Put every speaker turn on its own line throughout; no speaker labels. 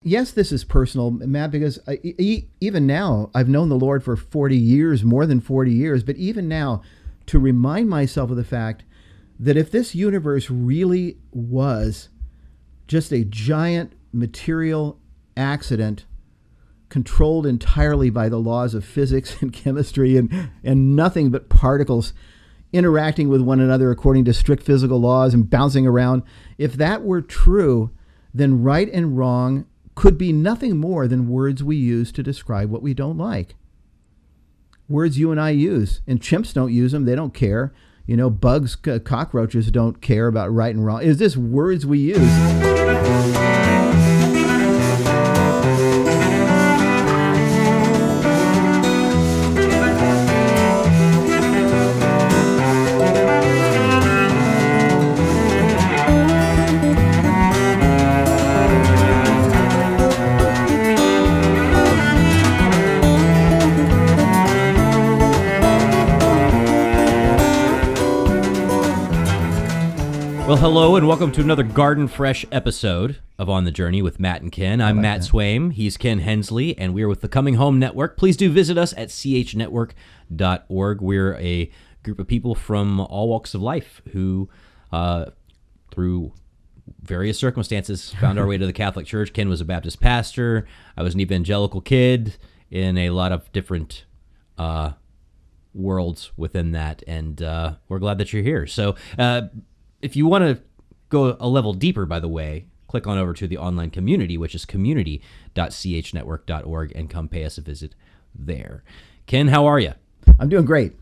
yes, this is personal, Matt, because even now, I've known the Lord for 40 years, more than 40 years, but even now, to remind myself of the fact that if this universe really was just a giant material accident controlled entirely by the laws of physics and chemistry and nothing but particles interacting with one another according to strict physical laws and bouncing around, if that were true, then right and wrong could be nothing more than words we use to describe what we don't like. Words you and I use, and chimps don't use them. They don't care. You know, bugs, cockroaches don't care about right and wrong. It's just words we use.
Well, hello, and welcome to another Garden Fresh episode of On the Journey with Matt and Ken. I'm Matt Swaim, he's Ken Hensley, and we're with the Coming Home Network. Please do visit us at chnetwork.org. We're a group of people from all walks of life who, through various circumstances, found our way to the Catholic Church. Ken was a Baptist pastor. I was an evangelical kid in a lot of different worlds within that, and we're glad that you're here. So, if you want to go a level deeper, by the way, click on over to the online community, which is community.chnetwork.org, and come pay us a visit there. Ken, how are you?
I'm doing great.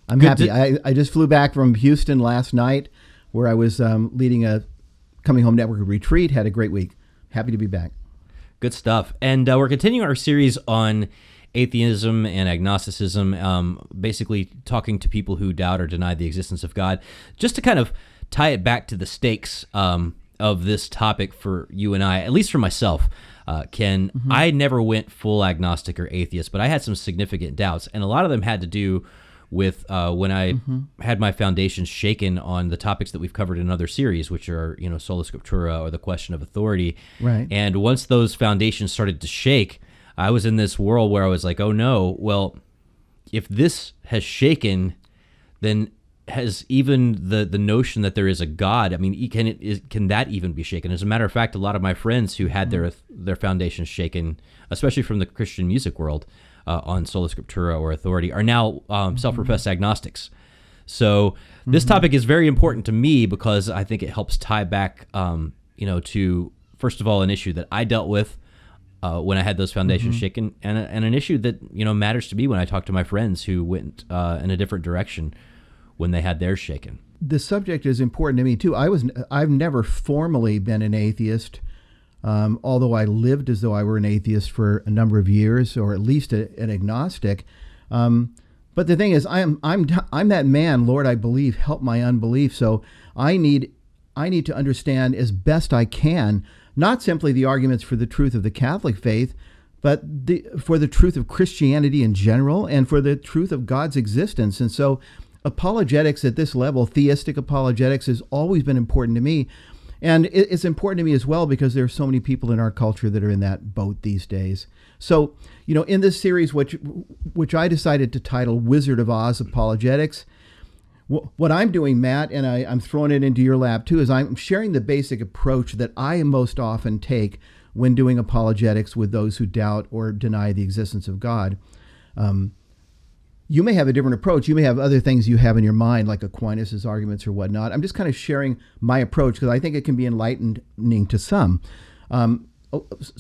I'm happy. I just flew back from Houston last night, where I was leading a Coming Home Network retreat. Had a great week. Happy to be back.
Good stuff. And we're continuing our series on atheism and agnosticism, basically talking to people who doubt or deny the existence of God, just to kind of tie it back to the stakes of this topic for you and I, at least for myself, Ken. Mm-hmm. I never went full agnostic or atheist, but I had some significant doubts, and a lot of them had to do with when I had my foundations shaken on the topics that we've covered in other series, which are, you know, sola scriptura, or the question of authority.
Right.
And once those foundations started to shake, I was in this world where I was like, oh no, well, if this has shaken, then has even the notion that there is a God, I mean, can that even be shaken? As a matter of fact, a lot of my friends who had their foundations shaken, especially from the Christian music world, on sola scriptura or authority, are now self-professed agnostics. So this topic is very important to me because I think it helps tie back, to, first of all, an issue that I dealt with when I had those foundations shaken, and an issue that, you know, matters to me when I talk to my friends who went in a different direction when they had theirs shaken.
The subject is important to me too. I've never formally been an atheist, although I lived as though I were an atheist for a number of years, or at least an agnostic. But the thing is, I'm that man. Lord, I believe. Help my unbelief. So I need to understand as best I can, not simply the arguments for the truth of the Catholic faith, but for the truth of Christianity in general, and for the truth of God's existence. And so apologetics at this level, theistic apologetics, has always been important to me. And it's important to me as well because there are so many people in our culture that are in that boat these days. So, you know, in this series, which I decided to title Wizard of Oz Apologetics, what I'm doing, Matt, and I'm throwing it into your lap too, is I'm sharing the basic approach that I most often take when doing apologetics with those who doubt or deny the existence of God. You may have a different approach. You may have other things you have in your mind, like Aquinas' arguments or whatnot. I'm just kind of sharing my approach because I think it can be enlightening to some. So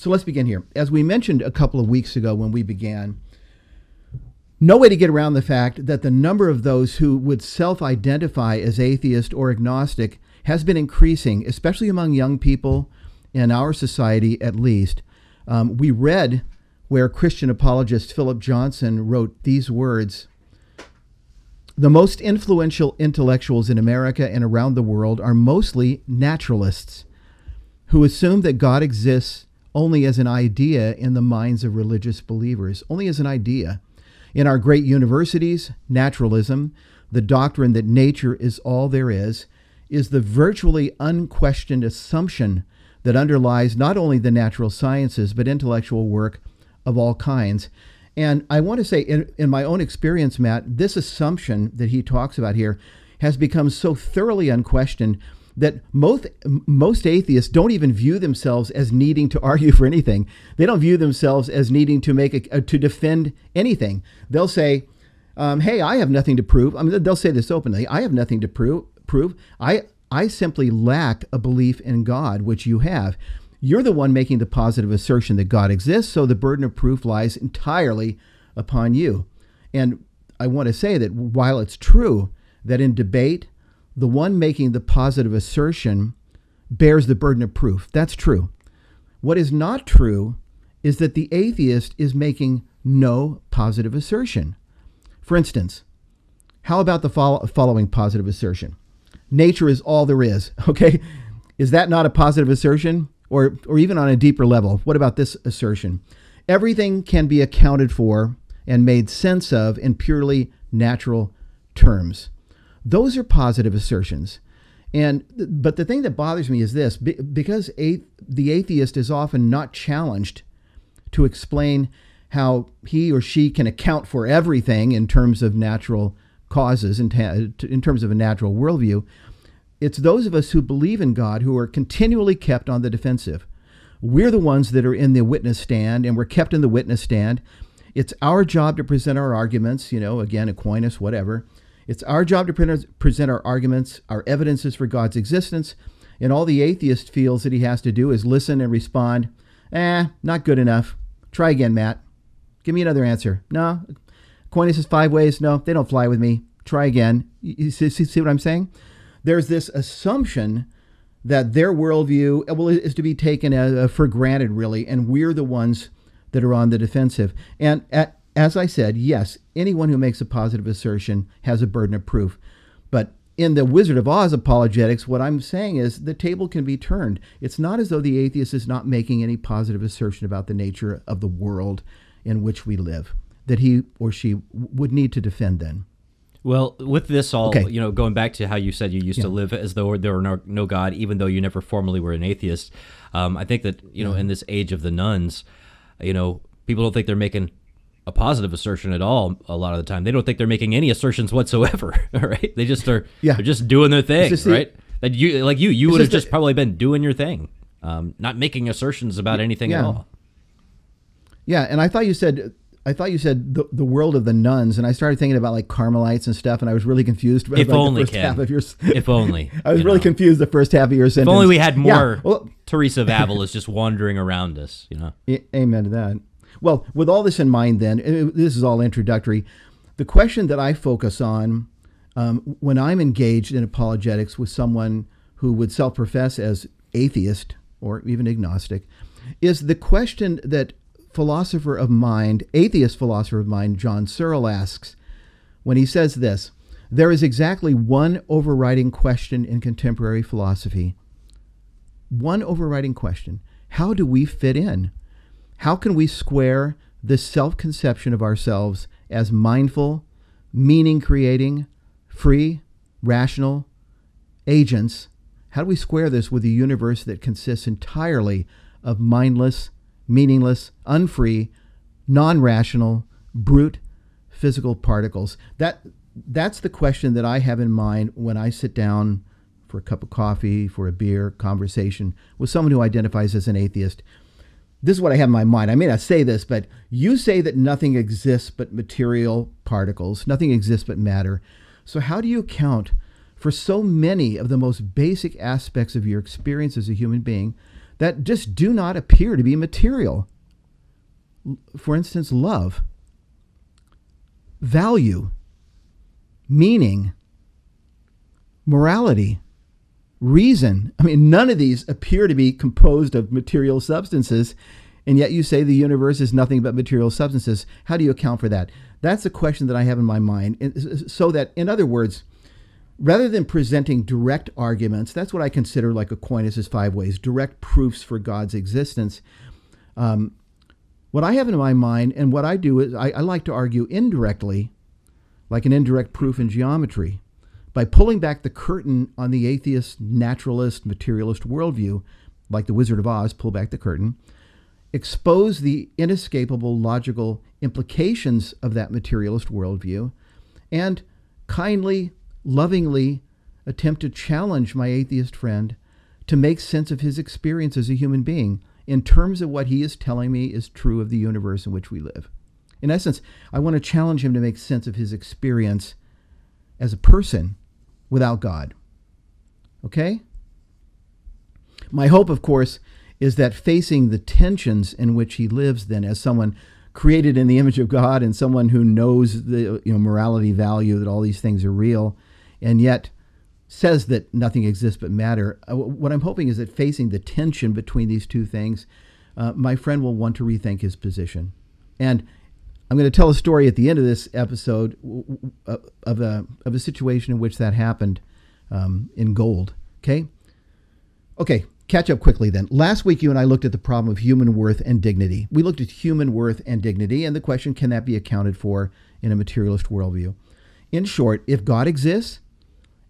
let's begin here. As we mentioned a couple of weeks ago when we began, no way to get around the fact that the number of those who would self-identify as atheist or agnostic has been increasing, especially among young people in our society at least. We read where Christian apologist Philip Johnson wrote these words: "The most influential intellectuals in America and around the world are mostly naturalists who assume that God exists only as an idea in the minds of religious believers, only as an idea. In our great universities, naturalism, the doctrine that nature is all there is the virtually unquestioned assumption that underlies not only the natural sciences, but intellectual work of all kinds. And I want to say, in my own experience, Matt, this assumption that he talks about here has become so thoroughly unquestioned that most atheists don't even view themselves as needing to argue for anything. They don't view themselves as needing to to defend anything. They'll say, hey, I have nothing to prove. I mean, they'll say this openly. I have nothing to prove. I simply lack a belief in God, which you have. You're the one making the positive assertion that God exists, so the burden of proof lies entirely upon you. And I want to say that while it's true that in debate, the one making the positive assertion bears the burden of proof. That's true. What is not true is that the atheist is making no positive assertion. For instance, how about the following positive assertion? Nature is all there is, okay? Is that not a positive assertion? Or even on a deeper level, what about this assertion? Everything can be accounted for and made sense of in purely natural terms. Those are positive assertions. But the thing that bothers me is this, because the atheist is often not challenged to explain how he or she can account for everything in terms of natural causes, in terms of a natural worldview, it's those of us who believe in God who are continually kept on the defensive. We're the ones that are in the witness stand, and we're kept in the witness stand. It's our job to present our arguments, again, Aquinas, whatever. It's our job to present our arguments, our evidences for God's existence, and all the atheist feels that he has to do is listen and respond, not good enough. Try again, Matt. Give me another answer. No. Aquinas' 5 ways? No, they don't fly with me. Try again. You see what I'm saying? There's this assumption that their worldview is to be taken for granted, really, and we're the ones that are on the defensive. And as I said, yes, anyone who makes a positive assertion has a burden of proof. But in the Wizard of Oz apologetics, what I'm saying is the table can be turned. It's not as though the atheist is not making any positive assertion about the nature of the world in which we live, that he or she would need to defend then.
Well, with this all, going back to how you said you used to live as though there were no God, even though you never formally were an atheist, I think that, in this age of the nuns, people don't think they're making a positive assertion at all a lot of the time. They don't think they're making any assertions whatsoever, right? They just are they're just doing their thing, right? That you would have just probably been doing your thing, not making assertions about anything at all.
Yeah, and I thought you said the world of the nuns, and I started thinking about like Carmelites and stuff, and I was really confused about the first half of your.
If only.
I was really confused the first half of your sentence.
If only we had more Teresa of Avila just wandering around us,
Amen to that. Well, with all this in mind, then this is all introductory. The question that I focus on when I'm engaged in apologetics with someone who would self-profess as atheist or even agnostic is the question that atheist philosopher of mind, John Searle asks when he says this: there is exactly one overriding question in contemporary philosophy. One overriding question. How do we fit in? How can we square this self-conception of ourselves as mindful, meaning-creating, free, rational agents? How do we square this with a universe that consists entirely of mindless, meaningless, unfree, non-rational, brute, physical particles? That's the question that I have in mind when I sit down for a cup of coffee, for a beer, conversation with someone who identifies as an atheist. This is what I have in my mind. I may not say this, but you say that nothing exists but material particles, nothing exists but matter. So how do you account for so many of the most basic aspects of your experience as a human being that just do not appear to be material? For instance, love, value, meaning, morality, reason. I mean, none of these appear to be composed of material substances, and yet you say the universe is nothing but material substances. How do you account for that? That's the question that I have in my mind. So that, in other words, rather than presenting direct arguments, that's what I consider like Aquinas' 5 ways, direct proofs for God's existence. What I have in my mind and what I do is I like to argue indirectly, like an indirect proof in geometry, by pulling back the curtain on the atheist, naturalist, materialist worldview. like the Wizard of Oz, pull back the curtain, expose the inescapable logical implications of that materialist worldview, and kindly, lovingly attempt to challenge my atheist friend to make sense of his experience as a human being in terms of what he is telling me is true of the universe in which we live. In essence, I want to challenge him to make sense of his experience as a person without God. Okay? My hope, of course, is that facing the tensions in which he lives then as someone created in the image of God and someone who knows the morality value, that all these things are real, and yet says that nothing exists but matter. What I'm hoping is that facing the tension between these two things, my friend will want to rethink his position. And I'm going to tell a story at the end of this episode of a situation in which that happened in gold. Okay? Okay, catch up quickly then. Last week, you and I looked at the problem of human worth and dignity. We looked at human worth and dignity and the question, can that be accounted for in a materialist worldview? In short, if God exists,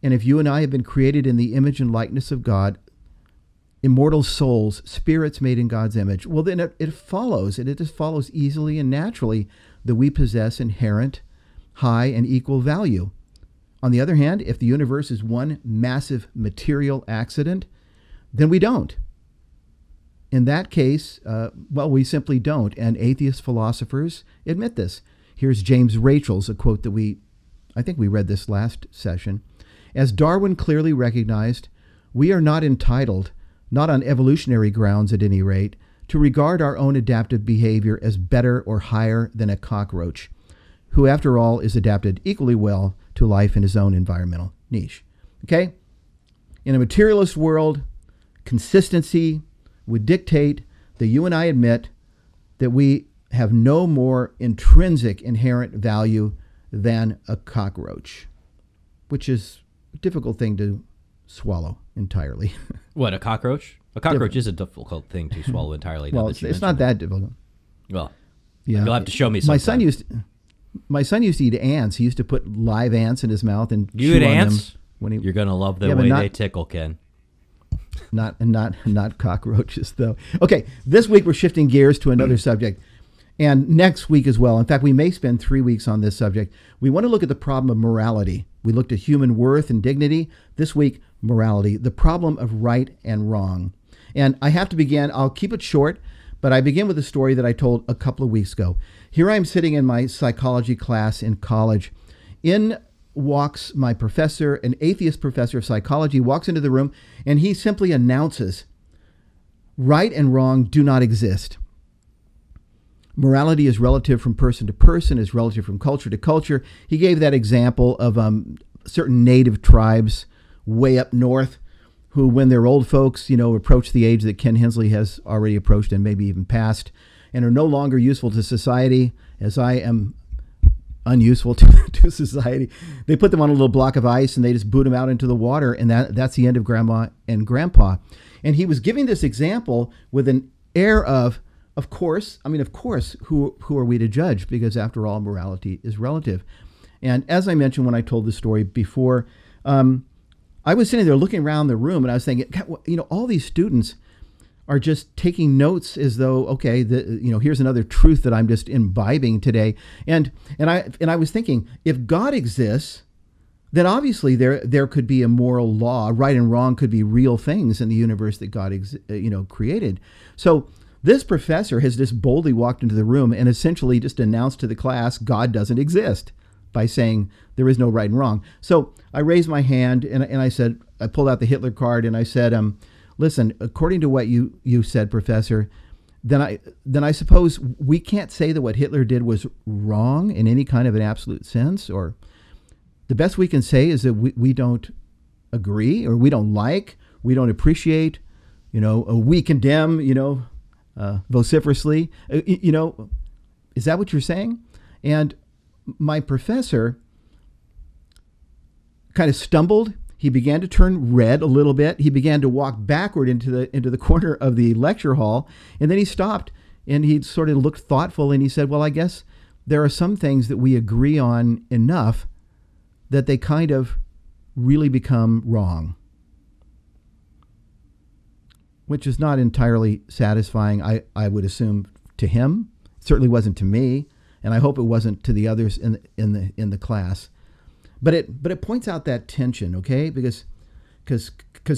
and if you and I have been created in the image and likeness of God, immortal souls, spirits made in God's image, well, then it follows, and it just follows easily and naturally that we possess inherent, high, and equal value. On the other hand, if the universe is one massive material accident, then we don't. In that case, we simply don't, and atheist philosophers admit this. Here's James Rachel's, a quote that I think we read this last session. As Darwin clearly recognized, we are not entitled, not on evolutionary grounds at any rate, to regard our own adaptive behavior as better or higher than a cockroach, who after all is adapted equally well to life in his own environmental niche. Okay? In a materialist world, consistency would dictate that you and I admit that we have no more intrinsic inherent value than a cockroach, which is a difficult thing to swallow entirely.
What, a cockroach? A cockroach is a difficult thing to swallow entirely.
Well, it's not that difficult.
Well,
yeah.
You'll have to show me something.
My son used to eat ants. He used to put live ants in his mouth and
you
chew
eat
on
ants?
them. When he,
You're going to love the way they tickle, Ken.
Not cockroaches, though. Okay, this week we're shifting gears to another subject. And next week as well. In fact, we may spend 3 weeks on this subject. We want to look at the problem of morality. We looked at human worth and dignity. This week, morality, the problem of right and wrong. And I have to begin, I'll keep it short, but I begin with a story that I told a couple of weeks ago. Here I am sitting in my psychology class in college. In walks my professor, an atheist professor of psychology, walks into the room, and he simply announces, right and wrong do not exist. Morality is relative from person to person, is relative from culture to culture. He gave that example of certain native tribes way up north who, when they're old folks, approach the age that Ken Hensley has already approached and maybe even passed, and are no longer useful to society, as I am unuseful to society. They put them on a little block of ice and they just boot them out into the water, and that's the end of Grandma and Grandpa. And he was giving this example with an air of course, who are we to judge? Because after all, morality is relative. And as I mentioned when I told the story before, I was sitting there looking around the room and I was thinking, all these students are just taking notes as though, okay, here's another truth that I'm just imbibing today. And I was thinking, if God exists, then obviously there could be a moral law. Right and wrong could be real things in the universe that God created. So this professor has just boldly walked into the room and essentially just announced to the class, God doesn't exist, by saying there is no right and wrong. So I raised my hand and I said, I pulled out the Hitler card and I said, listen, according to what you said, Professor, then I suppose we can't say that what Hitler did was wrong in any kind of an absolute sense, or the best we can say is that we don't agree, or we don't like, we don't appreciate, we condemn, vociferously, is that what you're saying? And my professor kind of stumbled. He began to turn red a little bit. He began to walk backward into the corner of the lecture hall, and then he stopped and he sort of looked thoughtful and he said, well, I guess there are some things that we agree on enough that they kind of really become wrong. which is not entirely satisfying, I would assume, to him. It certainly wasn't to me, and I hope it wasn't to the others in the class. But it points out that tension, okay? Because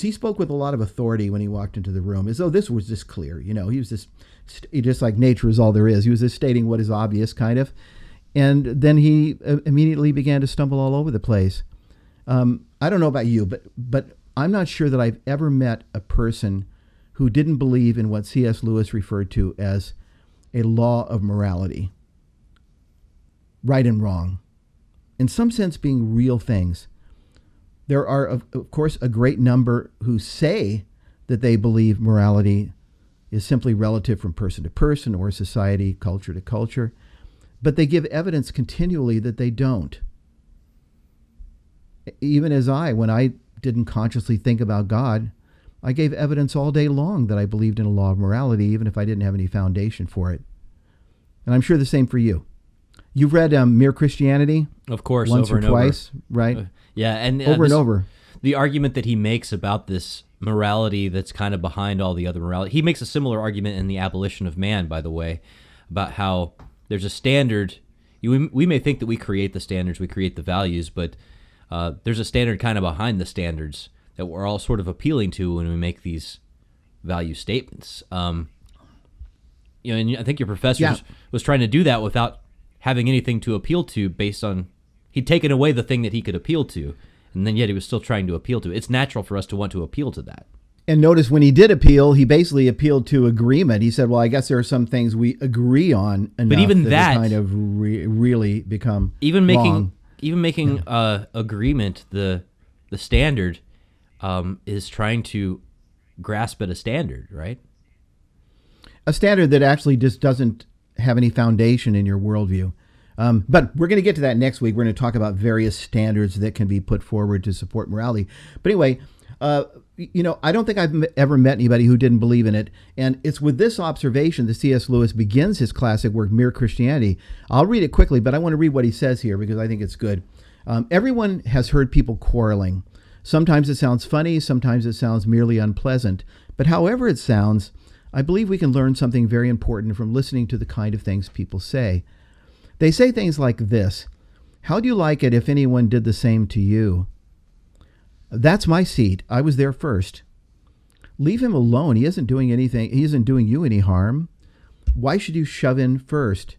he spoke with a lot of authority when he walked into the room, as though this was just clear. You know, he was just like nature is all there is. He was just stating what is obvious, kind of. And then he immediately began to stumble all over the place. I don't know about you, but I'm not sure that I've ever met a person who didn't believe in what C.S. Lewis referred to as a law of morality, right and wrong, in some sense being real things. There are, of course, a great number who say that they believe morality is simply relative from person to person or society, culture to culture, but they give evidence continually that they don't. Even as when I didn't consciously think about God, I gave evidence all day long that I believed in a law of morality, even if I didn't have any foundation for it. And I'm sure the same for you. You've read Mere Christianity?
Of course,
once
over
or
and
twice,
over.
right?
Yeah, and
over and over.
The argument that he makes about this morality that's kind of behind all the other morality. He makes a similar argument in The Abolition of Man, by the way, about how there's a standard. We may think that we create the standards, we create the values, but there's a standard kind of behind the standards that we're all sort of appealing to when we make these value statements. And I think your professor was trying to do that without having anything to appeal to based on, he'd taken away the thing that he could appeal to, and then yet he was still trying to appeal to it. It's natural for us to want to appeal to that.
And notice when he did appeal, he basically appealed to agreement. He said, well, I guess there are some things we agree on enough,
but even that
kind of really become
even
wrong.
making agreement the standard is trying to grasp at a standard, right?
A standard that actually just doesn't have any foundation in your worldview. But we're going to get to that next week. We're going to talk about various standards that can be put forward to support morality. But anyway, I don't think I've ever met anybody who didn't believe in it. And it's with this observation that C.S. Lewis begins his classic work, Mere Christianity. I'll read it quickly, but I want to read what he says here because I think it's good. Everyone has heard people quarreling. Sometimes it sounds funny, sometimes it sounds merely unpleasant. But however it sounds, I believe we can learn something very important from listening to the kind of things people say. They say things like this: "How'd you like it if anyone did the same to you?" "That's my seat. I was there first." "Leave him alone. He isn't doing anything. He isn't doing you any harm. Why should you shove in first?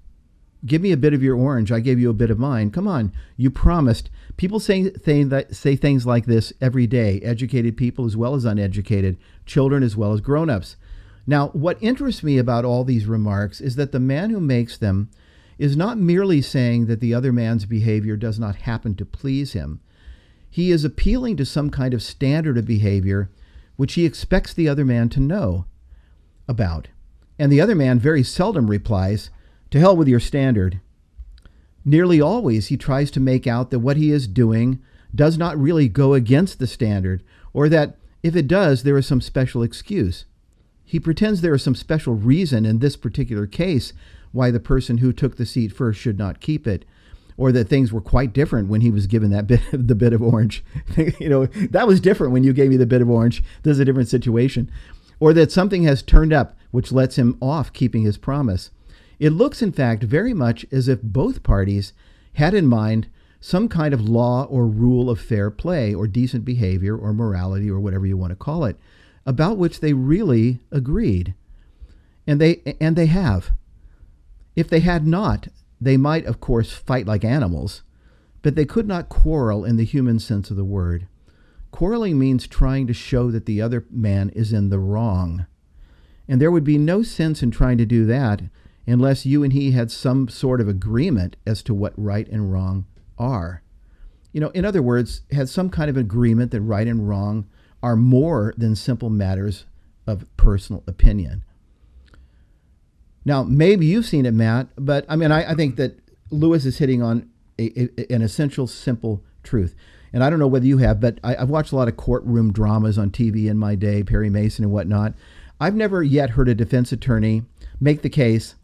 Give me a bit of your orange. I gave you a bit of mine. Come on. You promised." People say things like this every day. Educated people as well as uneducated. Children as well as grown-ups. Now, what interests me about all these remarks is that the man who makes them is not merely saying that the other man's behavior does not happen to please him. He is appealing to some kind of standard of behavior which he expects the other man to know about. And the other man very seldom replies, "To hell with your standard." Nearly always he tries to make out that what he is doing does not really go against the standard, or that if it does, there is some special excuse. He pretends there is some special reason in this particular case why the person who took the seat first should not keep it, or that things were quite different when he was given the bit of orange. That was different when you gave me the bit of orange. This is a different situation. Or that something has turned up which lets him off keeping his promise. It looks, in fact, very much as if both parties had in mind some kind of law or rule of fair play or decent behavior or morality or whatever you want to call it, about which they really agreed. And they have. If they had not, they might, of course, fight like animals, but they could not quarrel in the human sense of the word. Quarreling means trying to show that the other man is in the wrong. And there would be no sense in trying to do that unless you and he had some sort of agreement as to what right and wrong are. In other words, had some kind of agreement that right and wrong are more than simple matters of personal opinion. Now, maybe you've seen it, Matt, but I think that Lewis is hitting on an essential, simple truth. And I don't know whether you have, but I've watched a lot of courtroom dramas on TV in my day, Perry Mason and whatnot. I've never yet heard a defense attorney make the case,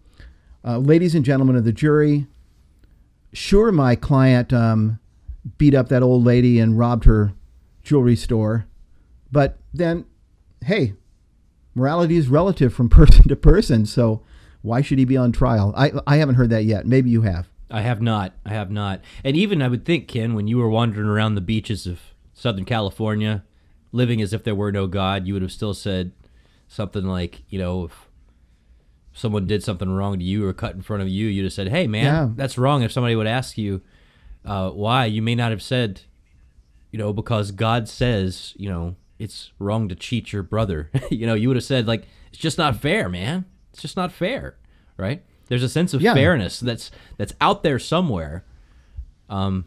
ladies and gentlemen of the jury, sure, my client beat up that old lady and robbed her jewelry store, but then, hey, morality is relative from person to person. So why should he be on trial? I haven't heard that yet. Maybe you have.
I have not. And even I would think, Ken, when you were wandering around the beaches of Southern California, living as if there were no God, you would have still said something like, if someone did something wrong to you or cut in front of you, you'd have said, hey, man, that's wrong. If somebody would ask you why, you may not have said, because God says, it's wrong to cheat your brother. You would have said, like, it's just not fair, man. It's just not fair, right? There's a sense of fairness that's out there somewhere.
And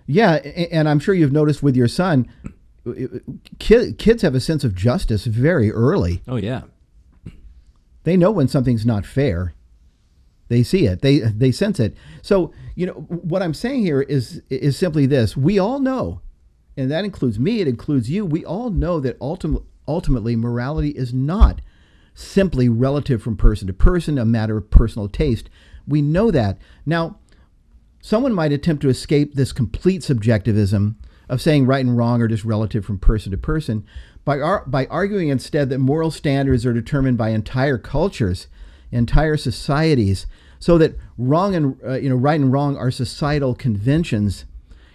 I'm sure you've noticed with your son, kids have a sense of justice very early.
Oh, yeah.
They know when something's not fair. They see it. They sense it. So, what I'm saying here is simply this. We all know, and that includes me, it includes you, we all know that ultimately morality is not simply relative from person to person, a matter of personal taste. We know that. Now, someone might attempt to escape this complete subjectivism of saying right and wrong are just relative from person to person by arguing instead that moral standards are determined by entire cultures, entire societies, so that wrong and right and wrong are societal conventions,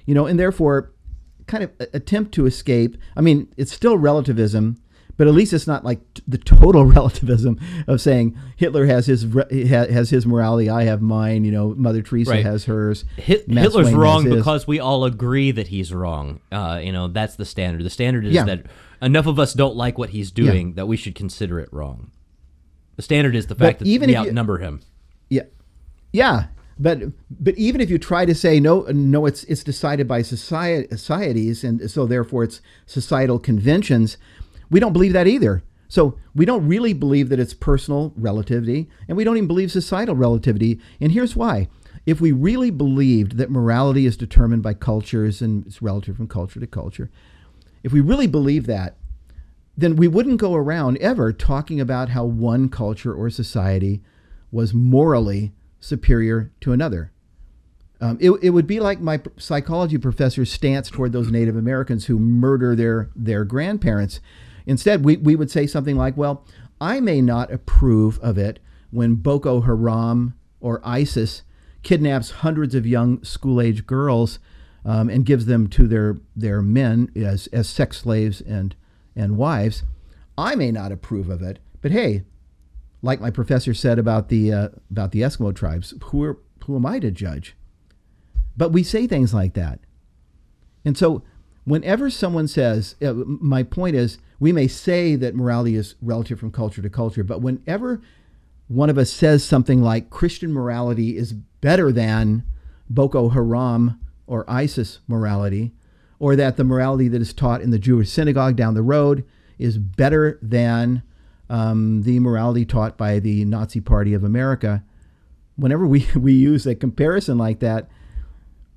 and therefore kind of attempt to escape. I mean, it's still relativism, but at least it's not like the total relativism of saying Hitler has his morality, I have mine. Mother Teresa has hers.
Hitler's wrong because we all agree that he's wrong. That's the standard. The standard is that enough of us don't like what he's doing that we should consider it wrong. The standard is the fact that we outnumber him.
Yeah. But even if you try to say no, it's decided by societies, and so therefore it's societal conventions. We don't believe that either. So we don't really believe that it's personal relativity, and we don't even believe societal relativity. And here's why. If we really believed that morality is determined by cultures and it's relative from culture to culture, if we really believe that, then we wouldn't go around ever talking about how one culture or society was morally superior to another. It would be like my psychology professor's stance toward those Native Americans who murder their grandparents. Instead, we would say something like, well, I may not approve of it when Boko Haram or ISIS kidnaps hundreds of young school-age girls and gives them to their men as sex slaves and wives. I may not approve of it, but hey, like my professor said about the Eskimo tribes, who am I to judge? But we say things like that. And so whenever someone says, my point is, we may say that morality is relative from culture to culture, but whenever one of us says something like Christian morality is better than Boko Haram or ISIS morality, or that the morality that is taught in the Jewish synagogue down the road is better than the morality taught by the Nazi Party of America, whenever we use a comparison like that,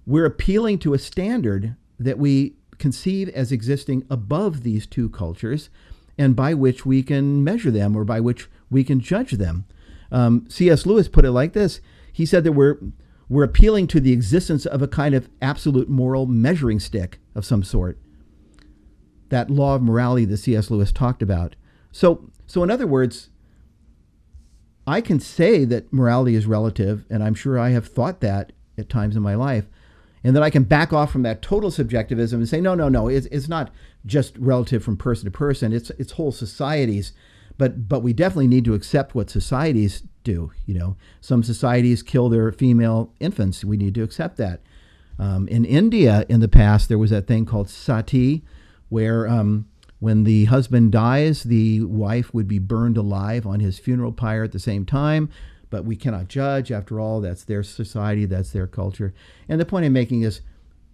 we're appealing to a standard that we conceive as existing above these two cultures and by which we can measure them or by which we can judge them. C.S. Lewis put it like this. He said that we're appealing to the existence of a kind of absolute moral measuring stick of some sort. That law of morality that C.S. Lewis talked about. So in other words, I can say that morality is relative, and I'm sure I have thought that at times in my life, and that I can back off from that total subjectivism and say, no, it's not just relative from person to person, it's whole societies. But we definitely need to accept what societies do. Some societies kill their female infants. We need to accept that. In India, in the past, there was that thing called sati, where when the husband dies, the wife would be burned alive on his funeral pyre at the same time. But we cannot judge. After all, that's their society, that's their culture. And the point I'm making is,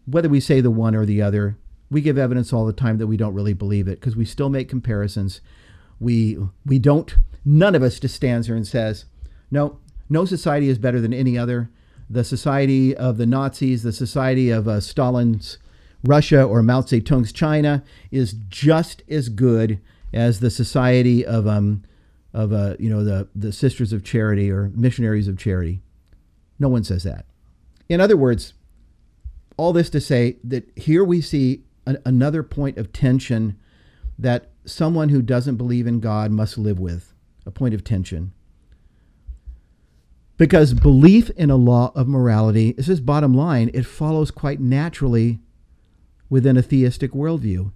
whether we say the one or the other, we give evidence all the time that we don't really believe it, because we still make comparisons. We don't, none of us just stands here and says, no society is better than any other. The society of the Nazis, the society of Stalin's Russia or Mao Zedong's China is just as good as the society of the Sisters of Charity or Missionaries of Charity. No one says that. In other words, all this to say that here we see another point of tension that someone who doesn't believe in God must live with, a point of tension. Because belief in a law of morality, this is bottom line, it follows quite naturally within a theistic worldview.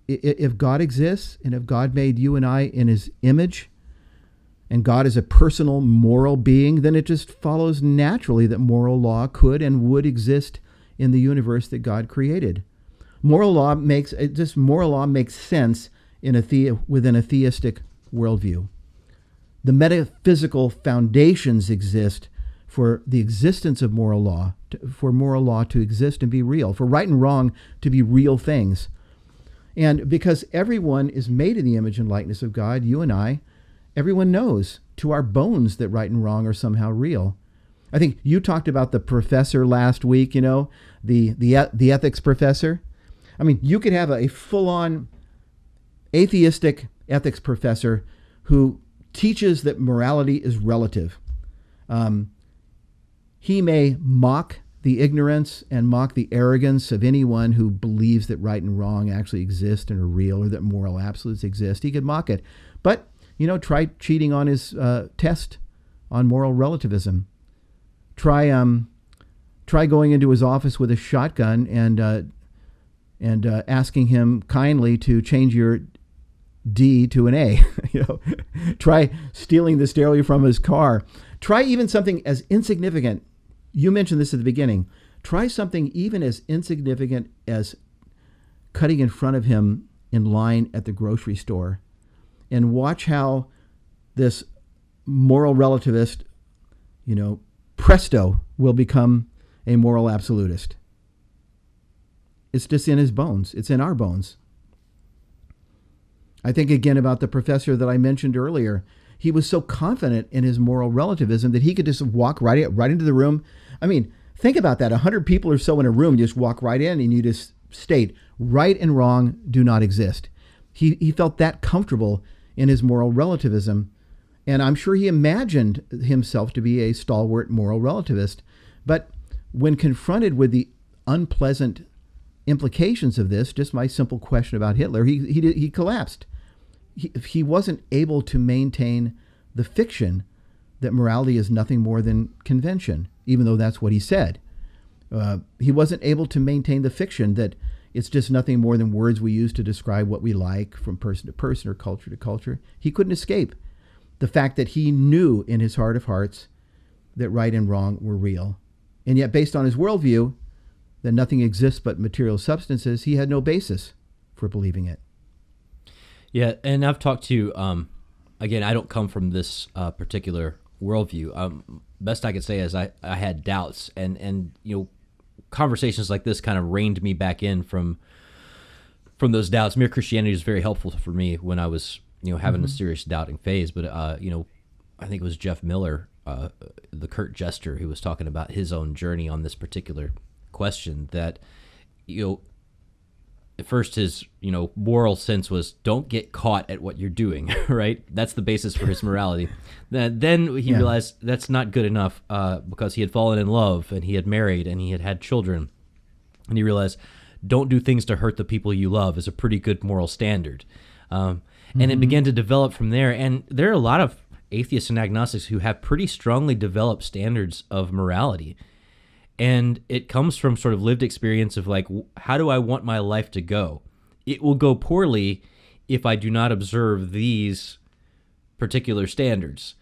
If God exists, and if God made you and I in his image, and God is a personal moral being, then it just follows naturally that moral law could and would exist in the universe that God created. Moral law makes sense within a theistic worldview. The metaphysical foundations exist for the existence of moral law, for moral law to exist and be real, for right and wrong to be real things. And because everyone is made in the image and likeness of God, you and I, everyone knows to our bones that right and wrong are somehow real. I think you talked about the professor last week, the ethics professor. I mean, you could have a full-on atheistic ethics professor who teaches that morality is relative. He may mock the ignorance and mock the arrogance of anyone who believes that right and wrong actually exist and are real, or that moral absolutes exist. He could mock it. But, try cheating on his test on moral relativism. Try going into his office with a shotgun and asking him kindly to change your D to an A. Try stealing the stereo from his car. Try even something as insignificant. You mentioned this at the beginning. Try something even as insignificant as cutting in front of him in line at the grocery store, and watch how this moral relativist, presto, will become a moral absolutist. It's just in his bones. It's in our bones. I think again about the professor that I mentioned earlier. He was so confident in his moral relativism that he could just walk right into the room. I mean, think about that. 100 people or so in a room, you just walk right in and you just state right and wrong do not exist. He felt that comfortable in his moral relativism. And I'm sure he imagined himself to be a stalwart moral relativist. But when confronted with the unpleasant implications of this, just my simple question about Hitler, he collapsed. He wasn't able to maintain the fiction that morality is nothing more than convention, even though that's what he said. He wasn't able to maintain the fiction that it's just nothing more than words we use to describe what we like from person to person or culture to culture. He couldn't escape the fact that he knew in his heart of hearts that right and wrong were real. And yet, based on his worldview, that nothing exists but material substances, he had no basis for believing it.
Yeah, and I've talked to, again, I don't come from this particular worldview. Best I could say is I had doubts, and conversations like this kind of reined me back in from those doubts. Mere Christianity was very helpful for me when I was, having a serious doubting phase. But, I think it was Jeff Miller, the Kurt Jester, who was talking about his own journey on this particular question, that, at first his, moral sense was don't get caught at what you're doing, right? That's the basis for his morality. Then he realized that's not good enough because he had fallen in love and he had married and he had had children. And he realized don't do things to hurt the people you love is a pretty good moral standard. And it began to develop from there. And there are a lot of atheists and agnostics who have pretty strongly developed standards of morality. And it comes from sort of lived experience of like, how do I want my life to go? It will go poorly if I do not observe these particular standards.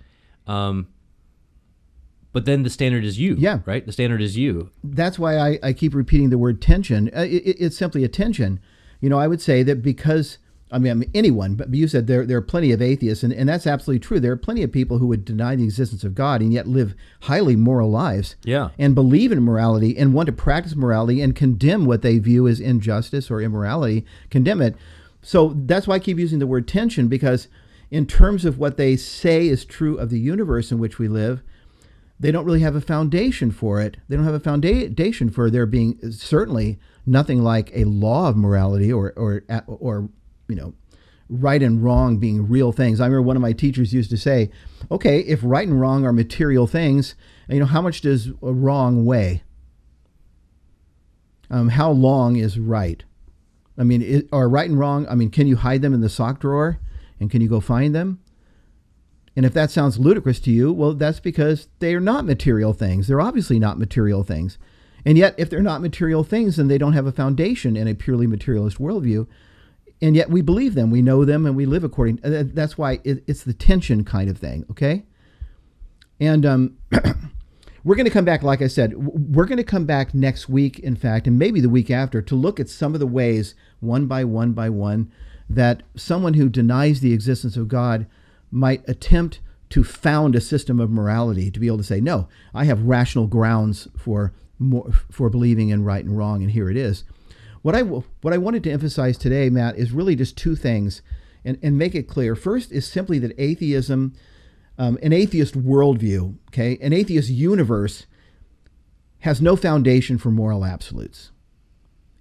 But then the standard is you, right? The standard is you.
That's why I keep repeating the word tension. It's simply a tension. I would say that because, anyone, but you said there are plenty of atheists, and that's absolutely true. There are plenty of people who would deny the existence of God and yet live highly moral lives, and believe in morality and want to practice morality and condemn what they view as injustice or immorality, condemn it. So that's why I keep using the word tension, because in terms of what they say is true of the universe in which we live, they don't really have a foundation for it. They don't have a foundation for there being certainly nothing like a law of morality or right and wrong being real things. I remember one of my teachers used to say, okay, if right and wrong are material things, how much does a wrong weigh? How long is right? I mean, are right and wrong, I mean, can you hide them in the sock drawer and can you go find them? And if that sounds ludicrous to you, well, that's because they are not material things. They're obviously not material things. And yet, if they're not material things, then they don't have a foundation in a purely materialist worldview. And yet we believe them, we know them, and we live according. That's why it's the tension kind of thing, okay? And we're going to come back, like I said, we're going to come back next week, in fact, and maybe the week after, to look at some of the ways, one by one, that someone who denies the existence of God might attempt to found a system of morality, to be able to say, no, I have rational grounds for believing in right and wrong, and here it is. What I wanted to emphasize today, Matt, is really just two things, and make it clear. First is simply that atheism, an atheist worldview, okay, an atheist universe has no foundation for moral absolutes.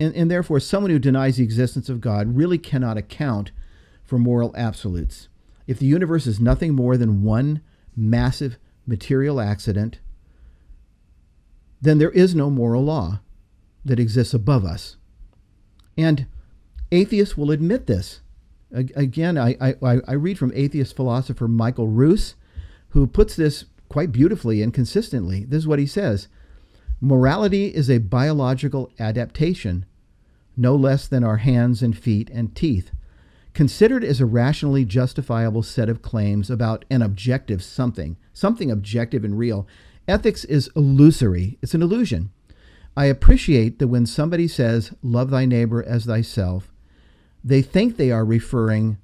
And therefore, someone who denies the existence of God really cannot account for moral absolutes. If the universe is nothing more than one massive material accident, then there is no moral law that exists above us. And atheists will admit this. Again, I read from atheist philosopher Michael Roos, who puts this quite beautifully and consistently. This is what he says: morality is a biological adaptation, no less than our hands and feet and teeth, considered as a rationally justifiable set of claims about an objective something objective and real. Ethics is illusory. It's an illusion. I appreciate that when somebody says, love thy neighbor as thyself, they think they are referring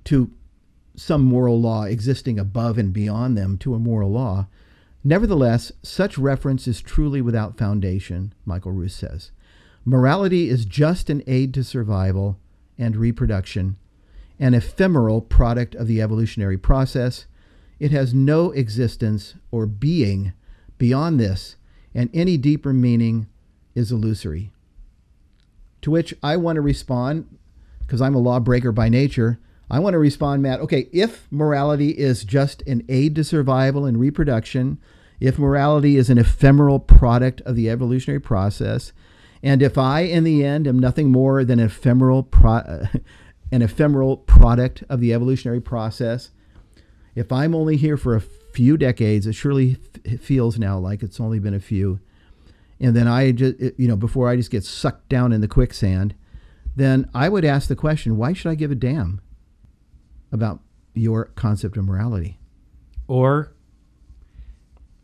to some moral law existing above and beyond them, to a moral law. Nevertheless, such reference is truly without foundation, Michael Roos says. Morality is just an aid to survival and reproduction, an ephemeral product of the evolutionary process. It has no existence or being beyond this, and any deeper meaning is illusory. To which I want to respond, because I'm a lawbreaker by nature, I want to respond, Matt, okay, if morality is just an aid to survival and reproduction, if morality is an ephemeral product of the evolutionary process, and if I, in the end, am nothing more than an ephemeral product of the evolutionary process, if I'm only here for a few decades, it surely feels now like it's only been a few, and then I just, before I just get sucked down in the quicksand, then I would ask the question, why should I give a damn about your concept of morality?
Or,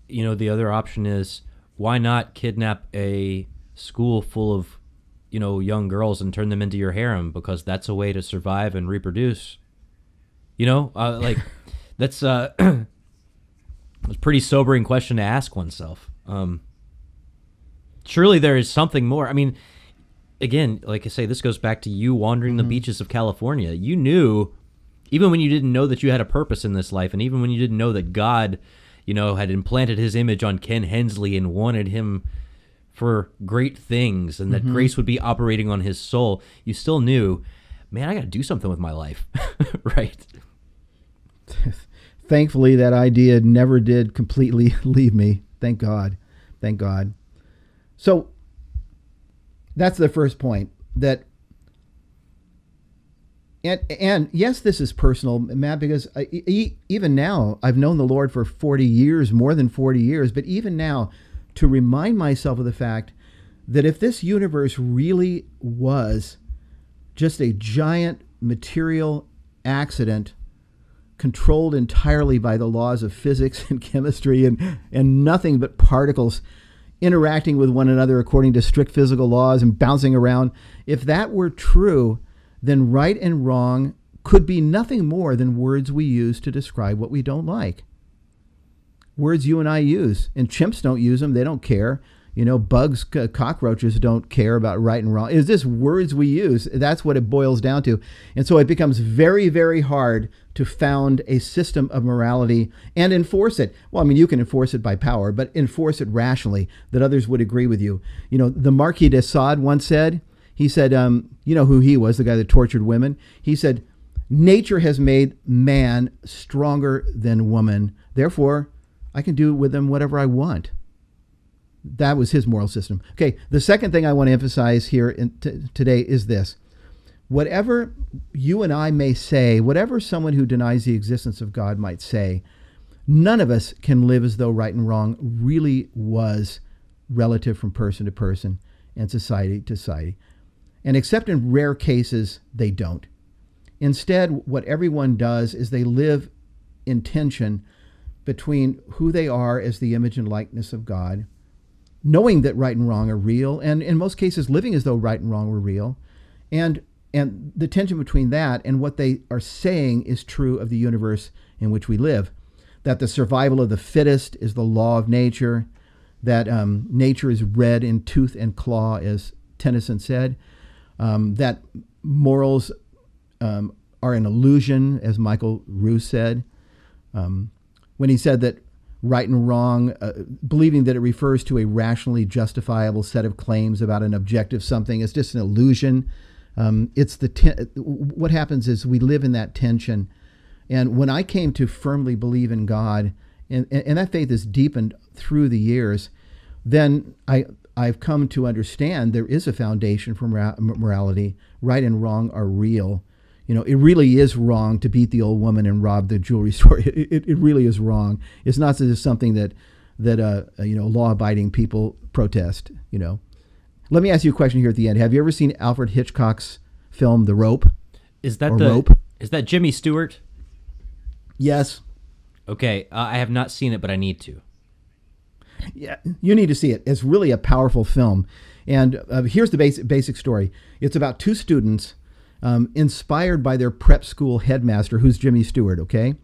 the other option is, why not kidnap a school full of, young girls and turn them into your harem, because that's a way to survive and reproduce. That's a pretty sobering question to ask oneself. Surely there is something more. I mean, again, like I say, this goes back to you wandering the beaches of California. You knew, even when you didn't know that you had a purpose in this life, and even when you didn't know that God, had implanted his image on Ken Hensley and wanted him for great things, and that grace would be operating on his soul, you still knew, man, I got to do something with my life, right?
Thankfully, that idea never did completely leave me. Thank God. Thank God. So that's the first point. That, and yes, this is personal, Matt, because even now, I've known the Lord for 40 years, more than 40 years, but even now, to remind myself of the fact that if this universe really was just a giant material accident controlled entirely by the laws of physics and chemistry and nothing but particles interacting with one another according to strict physical laws and bouncing around, if that were true, then right and wrong could be nothing more than words we use to describe what we don't like. Words you and I use, and chimps don't use them. They don't care. Bugs, cockroaches don't care about right and wrong. It's just words we use. That's what it boils down to. And so it becomes very, very hard to found a system of morality and enforce it. Well, I mean, you can enforce it by power, but enforce it rationally, that others would agree with you. The Marquis de Sade once said, he said, you know who he was, the guy that tortured women? He said, nature has made man stronger than woman. Therefore, I can do with them whatever I want. That was his moral system. Okay, the second thing I want to emphasize here today is this. whatever you and I may say, whatever someone who denies the existence of God might say, none of us can live as though right and wrong really was relative from person to person and society to society. And except in rare cases, they don't. Instead, what everyone does is they live in tension between who they are as the image and likeness of God, knowing that right and wrong are real, and in most cases living as though right and wrong were real, and the tension between that and what they are saying is true of the universe in which we live, that the survival of the fittest is the law of nature, that nature is red in tooth and claw, as Tennyson said, that morals are an illusion, as Michael Roos said, when he said that right and wrong, believing that it refers to a rationally justifiable set of claims about an objective something, is just an illusion. It's what happens is we live in that tension. And when I came to firmly believe in God, and that faith is deepened through the years, then I've come to understand there is a foundation for morality. Right and wrong are real. You know, it really is wrong to beat the old woman and rob the jewelry store. It really is wrong. It's not just something that law-abiding people protest. You know, let me ask you a question here at the end. Have you ever seen Alfred Hitchcock's film The Rope?
Is that
Rope?
Is that Jimmy Stewart?
Yes.
Okay, I have not seen it, but I need to.
Yeah, you need to see it. It's really a powerful film. And here's the basic story. It's about two students inspired by their prep school headmaster, who's Jimmy Stewart, okay?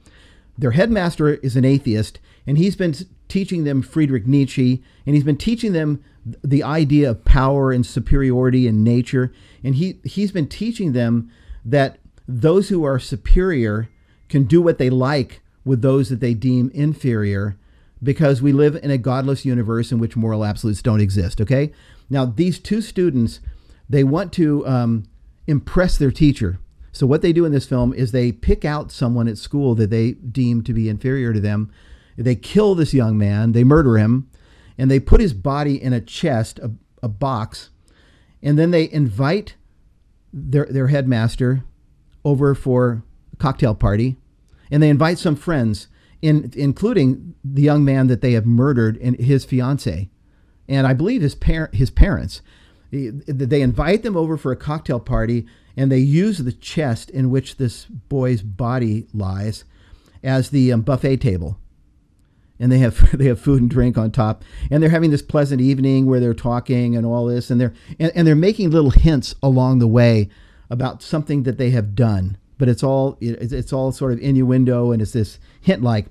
Their headmaster is an atheist, and he's been teaching them Friedrich Nietzsche, and he's been teaching them the idea of power and superiority in nature. And he's been teaching them that those who are superior can do what they like with those that they deem inferior, because we live in a godless universe in which moral absolutes don't exist, okay? Now, these two students, they want to impress their teacher. So what they do in this film is they pick out someone at school that they deem to be inferior to them. They kill this young man, they murder him, and they put his body in a chest, a box, and then they invite their headmaster over for a cocktail party, and they invite some friends, including the young man that they have murdered and his fiance, and I believe his parents. They invite them over for a cocktail party, and they use the chest in which this boy's body lies as the buffet table. And they have food and drink on top, and they're having this pleasant evening where they're talking and all this, and they're making little hints along the way about something that they have done. But it's all sort of innuendo, and it's this hint like.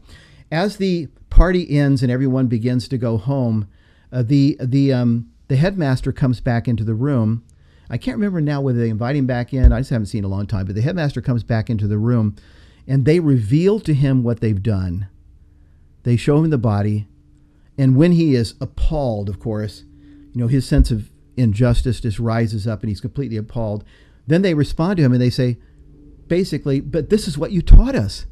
As the party ends and everyone begins to go home, the headmaster comes back into the room. I can't remember now whether they invite him back in. I just haven't seen in a long time. But the headmaster comes back into the room, and they reveal to him what they've done. They show him the body, and when he is appalled, of course, his sense of injustice just rises up, and he's completely appalled. Then they respond to him, and they say, basically, but this is what you taught us.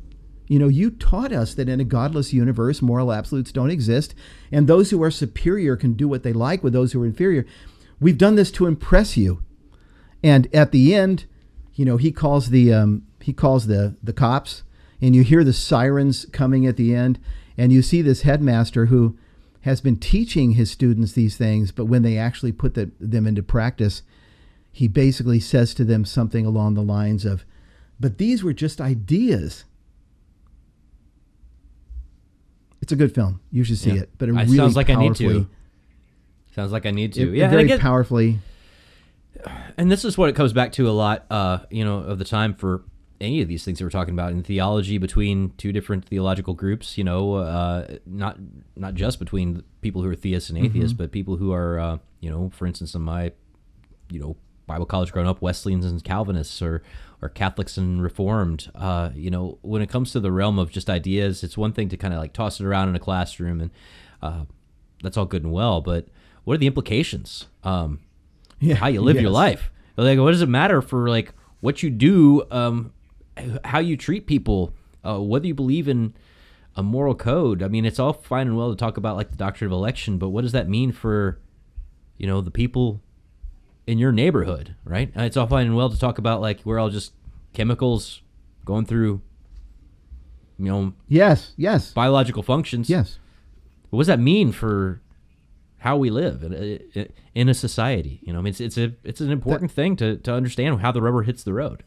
You taught us that in a godless universe, moral absolutes don't exist, and those who are superior can do what they like with those who are inferior. We've done this to impress you. And at the end, he calls the cops, and you hear the sirens coming at the end, and you see this headmaster who has been teaching his students these things, but when they actually put them into practice, he basically says to them something along the lines of, but these were just ideas. It's a good film. You should see it. But it really
sounds like
powerfully,
I need to. Sounds like I need to.
Very powerfully.
And this is what it comes back to a lot, of the time for any of these things that we're talking about in theology between two different theological groups. Not just between people who are theists and atheists, but people who are, for instance, in my, Bible college growing up, Wesleyans and Calvinists, or Catholics and Reformed. When it comes to the realm of just ideas, it's one thing to kind of like toss it around in a classroom, and that's all good and well. But what are the implications? How you live your life? Like, what does it matter for like what you do? How you treat people? Whether you believe in a moral code? I mean, it's all fine and well to talk about like the doctrine of election, but what does that mean for, the people in your neighborhood, right? And it's all fine and well to talk about like we're all just chemicals going through,
Yes.
biological functions.
Yes.
What does that mean for how we live in a society? It's an important thing to understand how the rubber hits the road.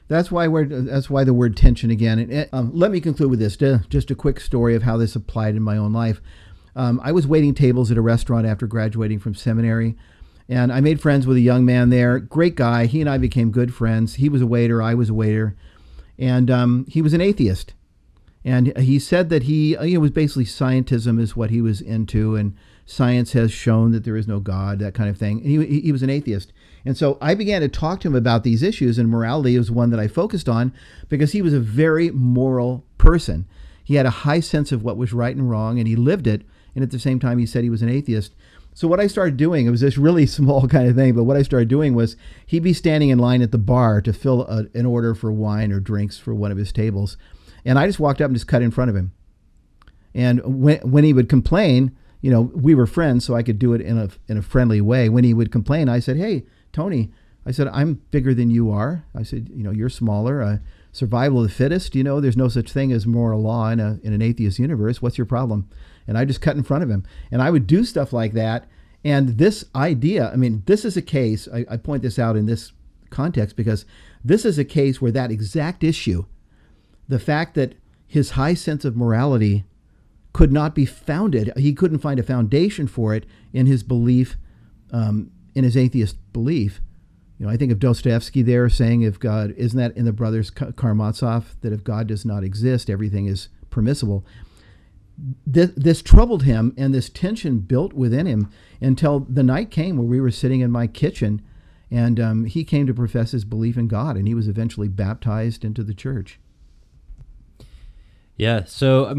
That's why the word tension again. Let me conclude with this. Just a quick story of how this applied in my own life. I was waiting tables at a restaurant after graduating from seminary, and I made friends with a young man there. Great guy. He and I became good friends. He was a waiter. I was a waiter, and he was an atheist. And he said that he was basically scientism is what he was into, and science has shown that there is no God, that kind of thing. And he was an atheist. And so I began to talk to him about these issues, and morality was one that I focused on because he was a very moral person. He had a high sense of what was right and wrong, and he lived it. And at the same time, he said he was an atheist. So what I started doing, it was this really small kind of thing, but what I started doing was he'd be standing in line at the bar to fill an order for wine or drinks for one of his tables. And I just walked up and just cut in front of him. And when he would complain, we were friends, so I could do it in a friendly way. When he would complain, I said, "Hey, Tony," I said, "I'm bigger than you are." I said, "You're smaller. Survival of the fittest. There's no such thing as moral law in an atheist universe. What's your problem?" And I just cut in front of him. And I would do stuff like that. And this idea, this is a case, I point this out in this context because this is a case where that exact issue, the fact that his high sense of morality could not be founded, he couldn't find a foundation for it in his belief, in his atheist belief. I think of Dostoevsky there saying, if God, isn't that in the Brothers Karamazov, that if God does not exist, everything is permissible. This troubled him, and this tension built within him until the night came where we were sitting in my kitchen, and he came to profess his belief in God, and he was eventually baptized into the church.
Yeah, so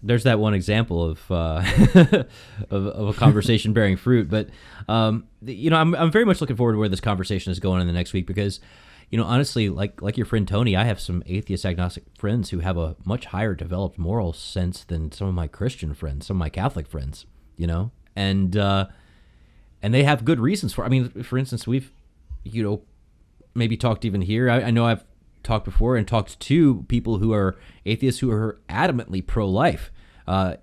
there's that one example of of a conversation bearing fruit. But I'm very much looking forward to where this conversation is going in the next week because, honestly, like your friend Tony, I have some atheist agnostic friends who have a much higher developed moral sense than some of my Christian friends, some of my Catholic friends, and they have good reasons for. For instance, we've maybe talked even here. I know I've talked before and talked to people who are atheists who are adamantly pro-life.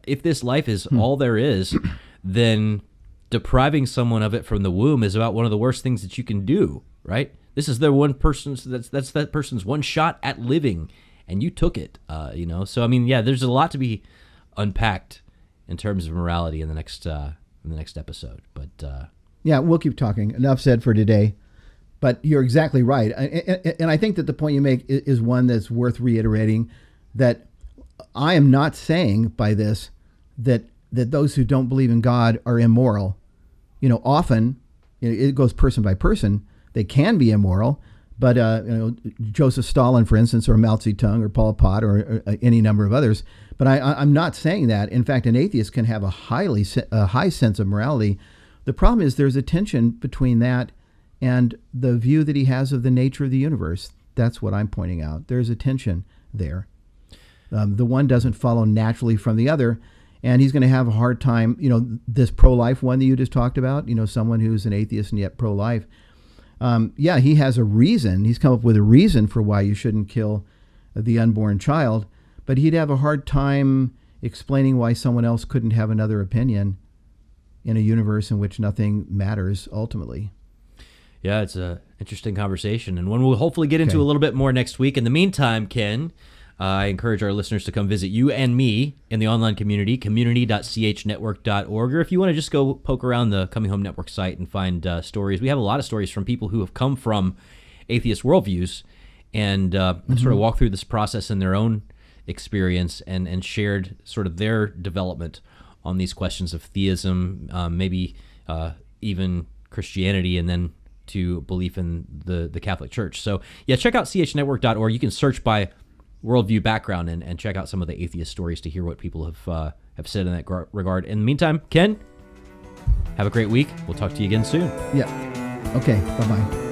If this life is all there is, then depriving someone of it from the womb is about one of the worst things that you can do, right? This is their one person's, that's that person's one shot at living, and you took it, So there's a lot to be unpacked in terms of morality in the next episode. But
yeah, we'll keep talking. Enough said for today. But you're exactly right. And I think that the point you make is one that's worth reiterating, that I am not saying by this that those who don't believe in God are immoral. Often, it goes person by person. They can be immoral, but Joseph Stalin, for instance, or Mao Zedong, or Pol Pot, or any number of others. But I'm not saying that. In fact, an atheist can have a high sense of morality. The problem is there's a tension between that and the view that he has of the nature of the universe. That's what I'm pointing out. There's a tension there. The one doesn't follow naturally from the other, and he's going to have a hard time, this pro-life one that you just talked about, someone who's an atheist and yet pro-life. He has a reason. He's come up with a reason for why you shouldn't kill the unborn child, but he'd have a hard time explaining why someone else couldn't have another opinion in a universe in which nothing matters ultimately.
Yeah, it's an interesting conversation, and one we'll hopefully get into a little bit more next week. In the meantime, Ken, I encourage our listeners to come visit you and me in the online community, community.chnetwork.org, or if you want to just go poke around the Coming Home Network site and find stories. We have a lot of stories from people who have come from atheist worldviews and sort of walk through this process in their own experience and shared sort of their development on these questions of theism, maybe even Christianity, and then to belief in the Catholic Church. So yeah, check out chnetwork.org. You can search by worldview background and check out some of the atheist stories to hear what people have said in that regard. In the meantime, Ken, have a great week. We'll talk to you again soon.
Yeah. Okay. Bye-bye.